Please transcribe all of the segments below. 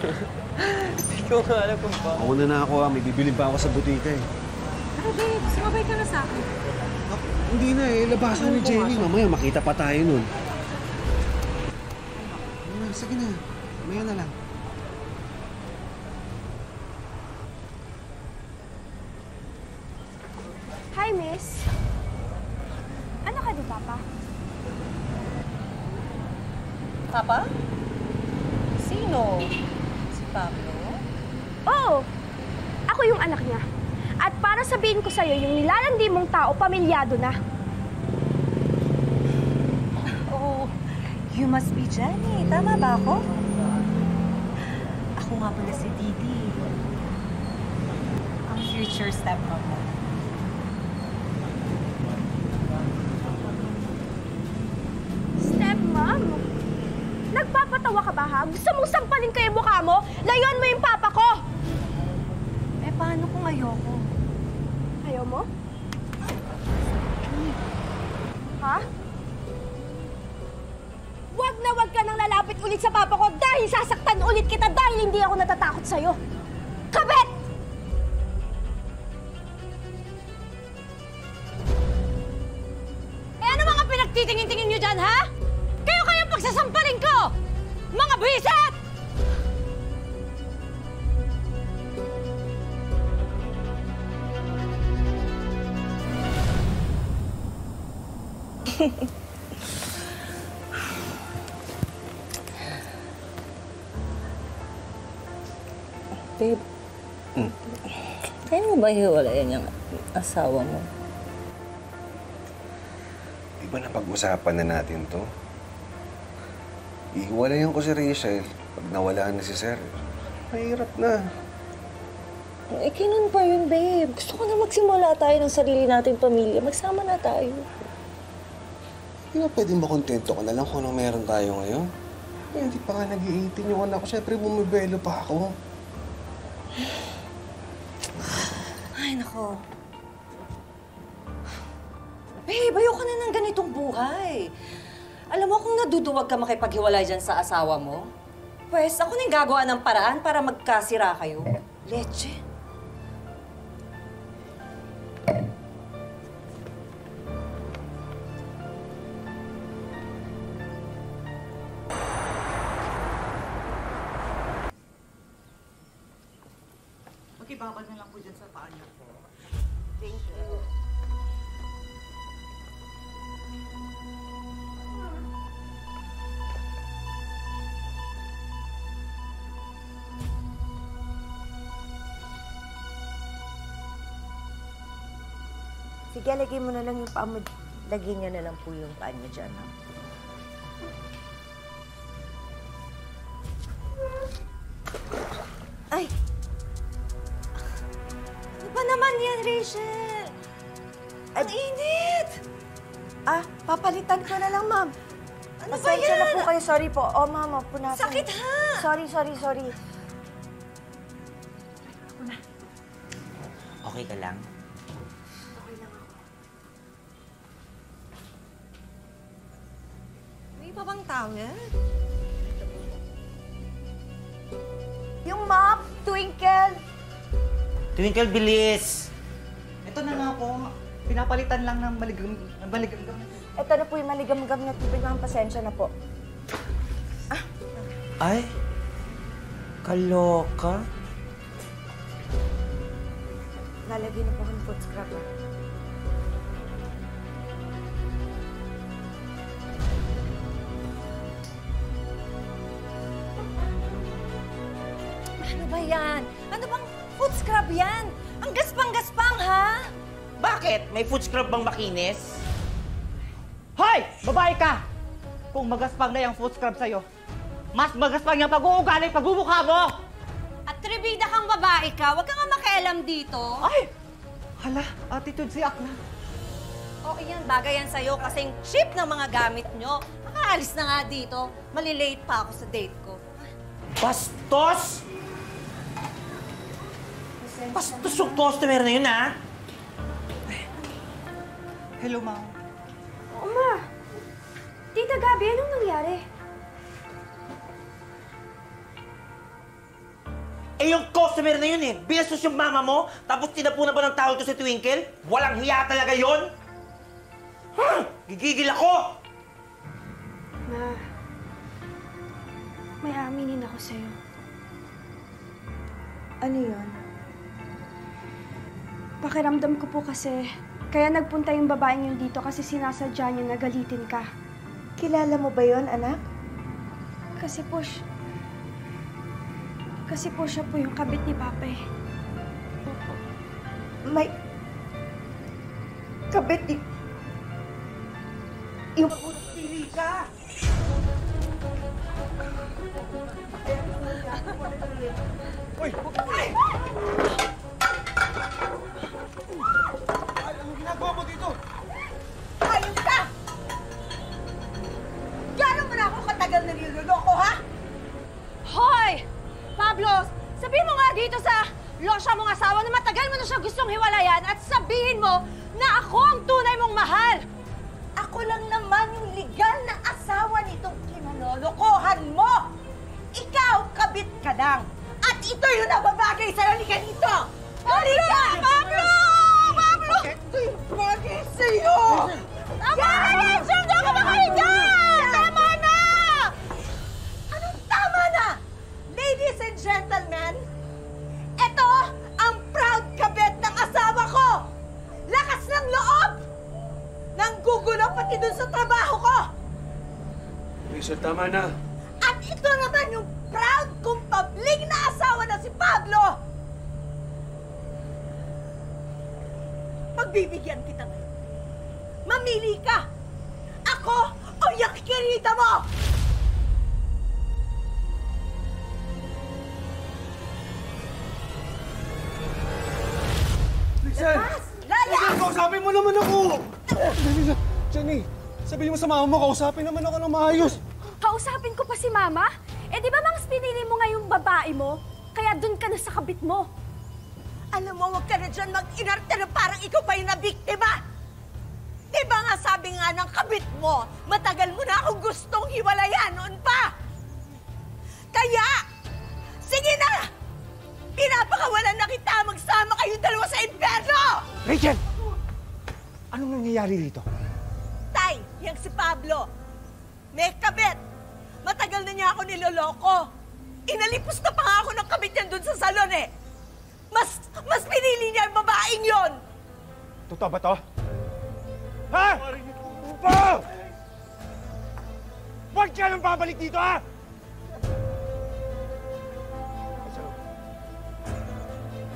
Hindi ko nga alam kung pa. Ako na ako may bibilin pa ako sa butika eh. Pero babe, sumabay ka na sa akin. Hindi na eh, labasan ni Jenny. Mamaya makita pa tayo nun. Sige na, mamaya na lang. Hi, miss. Ano ka di, Papa? Papa? Sino? Si Pablo? Oo. Ako yung anak niya. At para sabihin ko sa'yo, yung nilalandi mong tao, pamilyado na. Oh, you must be Jenny. Tama ba ako? Ako nga pala si Didi. Ang future stepmom mo. Stepmom? Nagpapatawa ka ba, ha? Gusto mong sampalin ko yung mukha mo? Layuan mo yung papa ko! Eh, paano kung ayoko? Ayaw mo? Ha? Wag na wag ka nang lalapit ulit sa papa ko dahil sasaktan ulit kita dahil hindi ako natatakot sa'yo. Kabit! Eh, ano mga pinagtitingin-tingin nyo dyan, ha? Kayo pagsasampalin ko! Mga bisit! Babe, kaya mo ba hiwalayan yung asawa mo? Di ba napag-usapan na natin to? Ihiwalayan ko si Rachel pag nawala na si Sir. Mahirap na. Eh, kailan pa yun, babe? Gusto ko na magsimula tayo ng sarili nating pamilya. Magsama na tayo. Di ba pwedeng makontento ka na lang kung ano meron tayo ngayon? Eh, hindi pa nga nag-i-18 yung anak ko. Siyempre, bumibelo pa ako. Ay, nako. Babe, ayoko na ng ganitong buhay. Alam mo, kung naduduwag ka makipaghiwalay dyan sa asawa mo, pues ako na yung gagawa ng paraan para magkasira kayo. Leche. Makibabad na lang po dyan sa paa niyo. Thank you. Sige, lagay mo na lang yung paa mo. Lagyan niyo na lang po yung paa niyo dyan, ha? Ay! Ano ba naman yan, Rachel? Ang init! Papalitan ko na lang, ma'am. Ano ba Pasensya na yan? po kayo. Sorry po. Oh, ma'am, punasan. Sakit, ha? Sorry. Okay ka lang? May iba bang towel? Yung mop, Twinkle. Twinkle, bilis! Ito na nga po. Pinapalitan lang ng maligam. Ito na po yung maligam-gam na tubig, ma'am. Pasensya na po. Ay! Kaloka? Lalagyan na po ng foot scrub, ha? Ano ba yan? Ano bang foot scrub yan? Ang gaspang-gaspang, ha? Bakit? May foot scrub bang makinis? Hoy! Babae ka! Kung magaspang na yung foot scrub sa'yo, mas magaspang yung pag-uugali, pagmumukha mo! At tribida kang babae ka, huwag kang nga makialam dito. Ay! Hala, attitude si Akla. Oo, yan. Bagay yan sa'yo kasing cheap ng mga gamit nyo. Makaalis na nga dito. Malilate pa ako sa date ko. Bastos! Bastos yung customer na yun, ha? Hello, ma'am. Oo, ma. Tita Gabi, anong nangyari? Eh, yung customer na yun eh. Binastos yung mama mo, tapos tinapunan pa ng tawag to si Twinkle? Walang hiya talaga yun? Gigigil ako! Ma, may aminin ako sa'yo. Ano yun? Pakiramdam ko po kasi, kaya nagpunta yung babaeng yun dito kasi sinasadya niya na galitin ka. Kilala mo ba yon, anak? Kasi po siya po yung kabit ni Papa eh. May... kabit ni... Yung... Pili ka! Uy! Ay! Anong ginagawa mo dito? Ayun ka! Gano'n mo na ako katagal na niloloko, ha? Hoy! Pablo, sabihin mo nga dito sa losya mong asawa na matagal mo na siya gustong hiwalayan at sabihin mo na ako ang tunay mong mahal! Ako lang naman yung legal na asawa nitong kinalolokohan mo! Ikaw, kabit ka lang! At ito yung nababagay sa halika nito! Halika! Pablo! Pablo! Ito yung bagay sa'yo! Tama na, Nancy! Hindi ako makahiga! Tama na! Anong tama na? Ladies and gentlemen, ito ang proud kabit ng asawa ko! Lakas ng loob! Nanggugulo pati dun sa trabaho ko! Rachel, tama na. At ito naman yung proud kong public na asawa na si Pablo! Pagbibigyan kita ngayon. Mamili ka! Ako o yung kirita mo! Rachel! Lala! Rachel, kausapin mo naman ako! Jenny, sabihin mo sa mama mo, kausapin naman ako ng maayos. Kausapin ko pa si Mama? Eh di ba mangs pinili mo nga yung babae mo? Kaya dun ka na sa kabit mo. Alam mo, huwag ka na dyan mag-inarte na parang ikaw pa yung nabiktima! Di ba nga sabi nga ng kabit mo, matagal mo na akong gustong hiwalayan noon pa! Kaya, sige na! Pinapakawalan na kita, magsama kayong dalawa sa impyerno! Rachel! Anong nangyayari dito? Tay, yang si Pablo. May kabit. Matagal na niya ako niloloko. Inalipos na pa nga ako ng kabit niyan doon sa salon eh. Mas pinili niya ang babaeng yon. Totoo ba to? Ha? Pa! Huwag ka nang babalik dito, ha?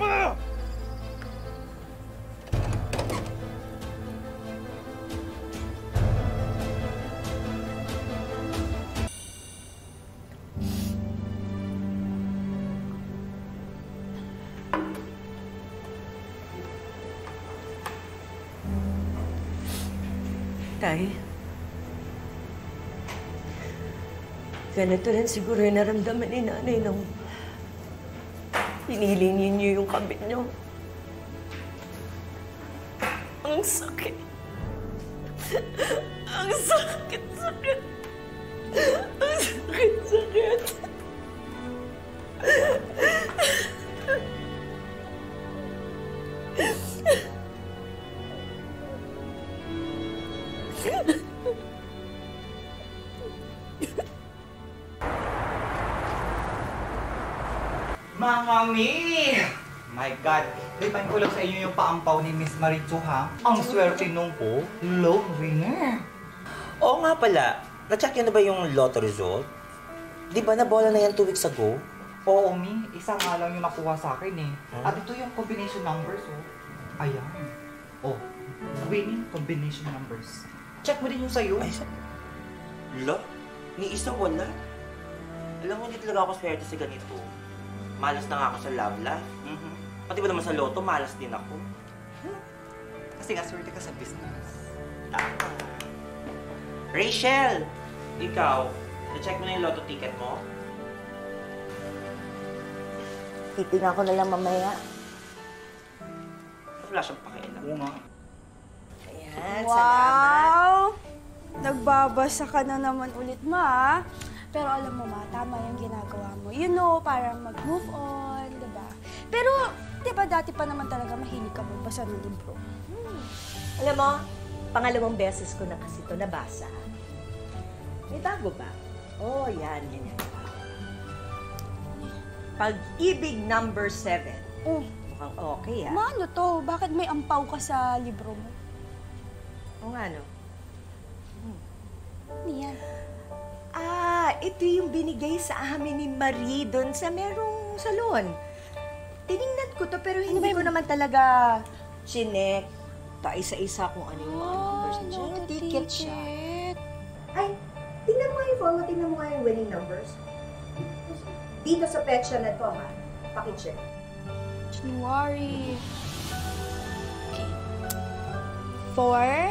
Pa! Tay, ganito rin siguro yung naramdaman ni nanay nung pinili niyo yung kabit niyo. Ang sakit. Ang sakit-sakit. Ang sakit-sakit. Mami! My God! Lipan ko lang sa inyo yung paampaw ni Miss Marichu, ha? Ang swerte nung po, love winner. Oo nga pala. Na-check yun na ba yung lotto result? Di ba nabola na yan 2 weeks ago? Oo, Mi. Isa nga lang yung nakuha sa akin, eh. At ito yung combination numbers, oh. Ayan. Oh, winning combination numbers. Check mo din yung sa'yo. Ay, Lo? Ni isa wala. Alam mo, hindi talaga ako swerte sa ganito. Malas na nga ako sa love life. Pati ba naman sa loto, malas din ako. Kasi nga, swerte ka sa business. Tama. Rachel! Ikaw, na-check mo na yung lotto ticket mo? Titingnan ko na lang mamaya. Wala siyang pakialam. Oo nga. Ayan, salamat. Wow! Nagbabasa ka na naman ulit, Ma. Pero alam mo, Ma, tama yung ginagawa mo. You know, para mag-move on, di Pero, di ba dati pa naman talaga mahilig ka magbasa ng libro? Alam mo, pangalawang beses ko na kasi ito nabasa. May bago ba? Oh, yan. Pag-ibig number 7. Oh, Mukhang okay, ah. maano to? Bakit may ampaw ka sa libro mo? O nga, no? Ano yan? Ito yung binigay sa amin ni Marie doon sa merong salon. Tiningnan ko to, pero hindi ko naman talaga chinek. Isa-isa kung ano yung mga numbers. Ticket siya. Ay, tingnan mo yung phone mo. Tingnan mo nga yung winning numbers. Dito sa petsa na to, ha? Pakicheck. January. Okay. 4,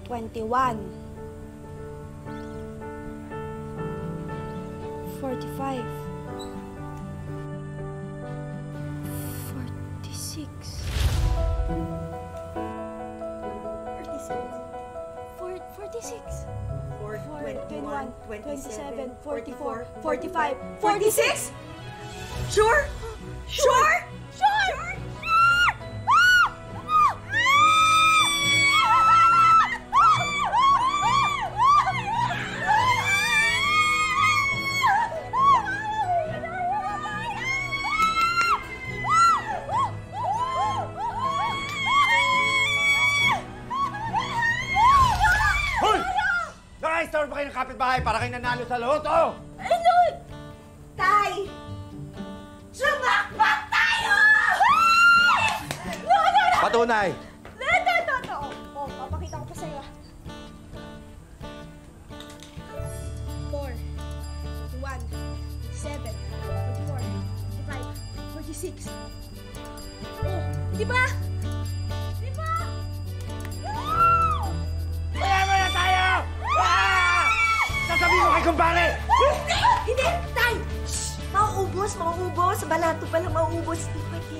21, 45, 46, 46, 21, 27, 44, 45, 46! Sure? Sure? Sure! Hoy! Naka-store pa kayo ng kapitbahay para kayo nanalo sa loto! Tay! Sumakbak tayo! Patunay! Ito. Oh, papakita ko pa sa'yo. 4, 1, 7, 44, 45, 46. Oh, di ba? Di ba? Mayaman na tayo! Ah! Sasabihin mo kay kumpare! Hindi! Tay! Shh! Mauubos! Balato pala mauubos. Di pwede.